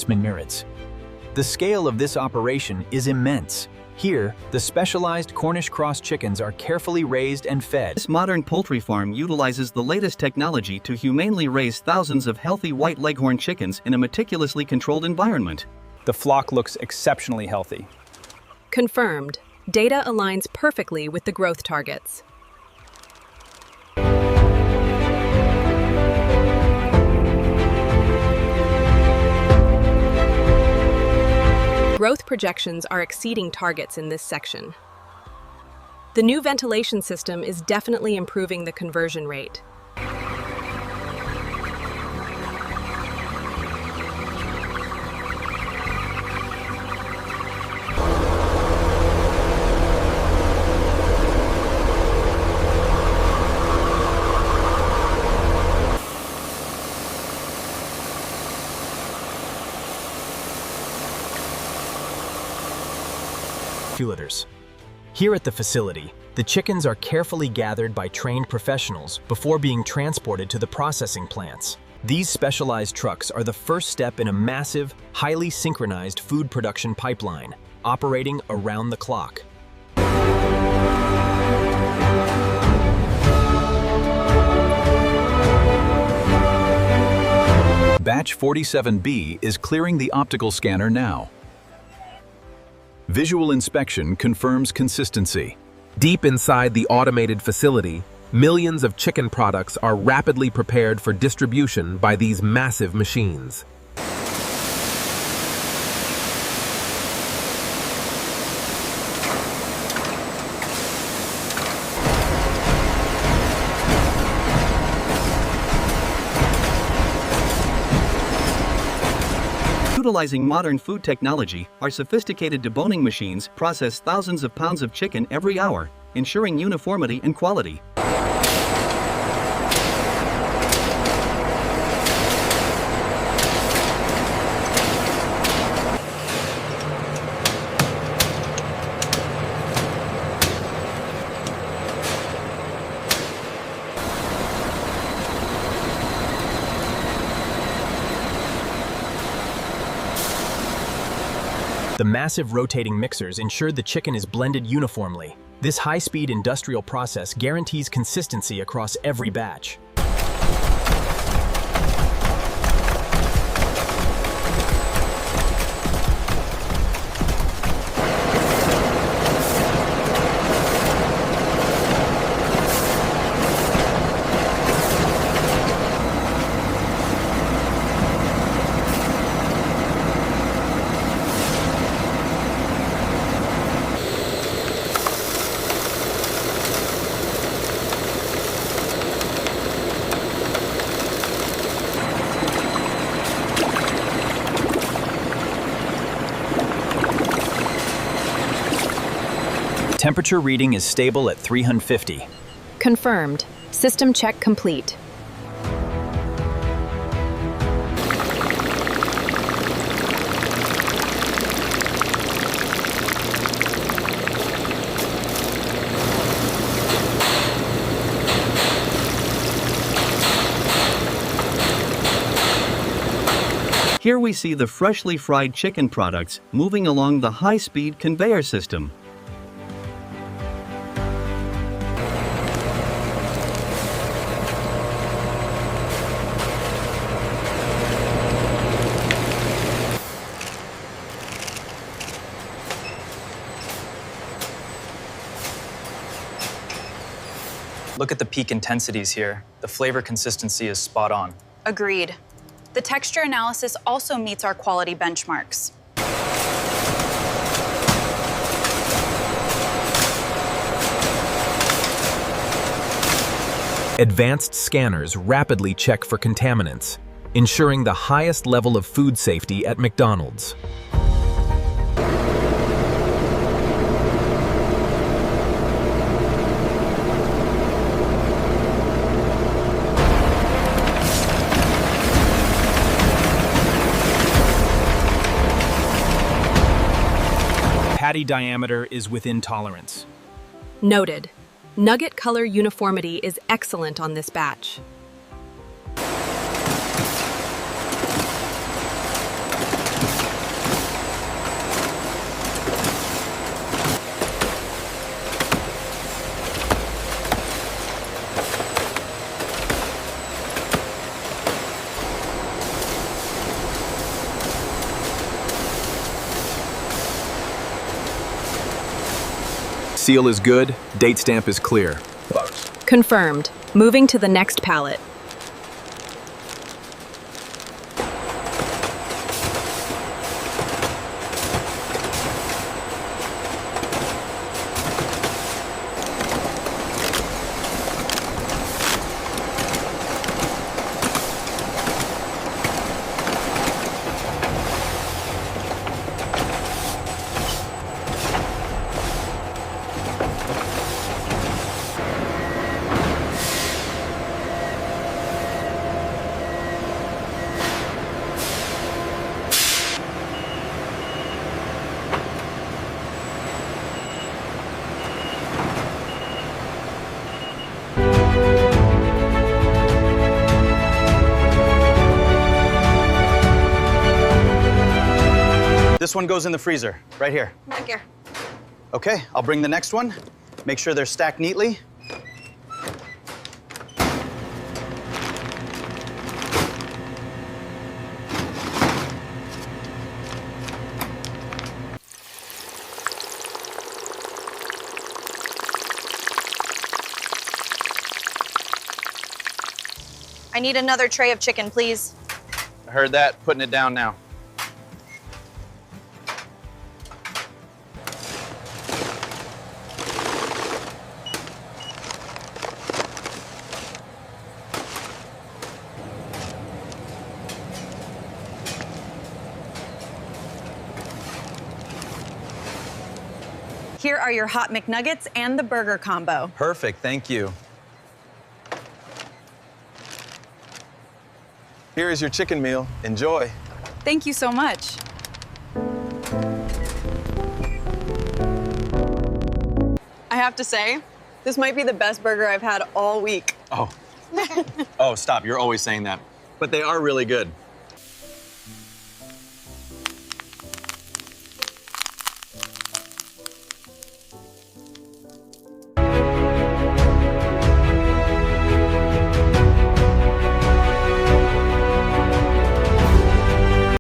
McNuggets. The scale of this operation is immense. Here, the specialized Cornish cross chickens are carefully raised and fed. This modern poultry farm utilizes the latest technology to humanely raise thousands of healthy white leghorn chickens in a meticulously controlled environment. The flock looks exceptionally healthy. Confirmed. Data aligns perfectly with the growth targets. Growth projections are exceeding targets in this section. The new ventilation system is definitely improving the conversion rate. Here at the facility, the chickens are carefully gathered by trained professionals before being transported to the processing plants. These specialized trucks are the first step in a massive, highly synchronized food production pipeline, operating around the clock. Batch 47B is clearing the optical scanner now. Visual inspection confirms consistency. Deep inside the automated facility, millions of chicken products are rapidly prepared for distribution by these massive machines. Utilizing modern food technology, our sophisticated deboning machines process thousands of pounds of chicken every hour, ensuring uniformity and quality. The massive rotating mixers ensure the chicken is blended uniformly. This high-speed industrial process guarantees consistency across every batch. Temperature reading is stable at 350. Confirmed. System check complete. Here we see the freshly fried chicken products moving along the high-speed conveyor system. Look at the peak intensities here. The flavor consistency is spot on. Agreed. The texture analysis also meets our quality benchmarks. Advanced scanners rapidly check for contaminants, ensuring the highest level of food safety at McDonald's. Patty diameter is within tolerance. Noted. Nugget color uniformity is excellent on this batch. Seal is good, date stamp is clear. Confirmed. Moving to the next pallet. This one goes in the freezer, right here. Right here. Okay, I'll bring the next one. Make sure they're stacked neatly. I need another tray of chicken, please. I heard that, putting it down now. Here are your hot McNuggets and the burger combo. Perfect, thank you. Here is your chicken meal. Enjoy. Thank you so much. I have to say, this might be the best burger I've had all week. Oh. Oh, stop. You're always saying that. But they are really good.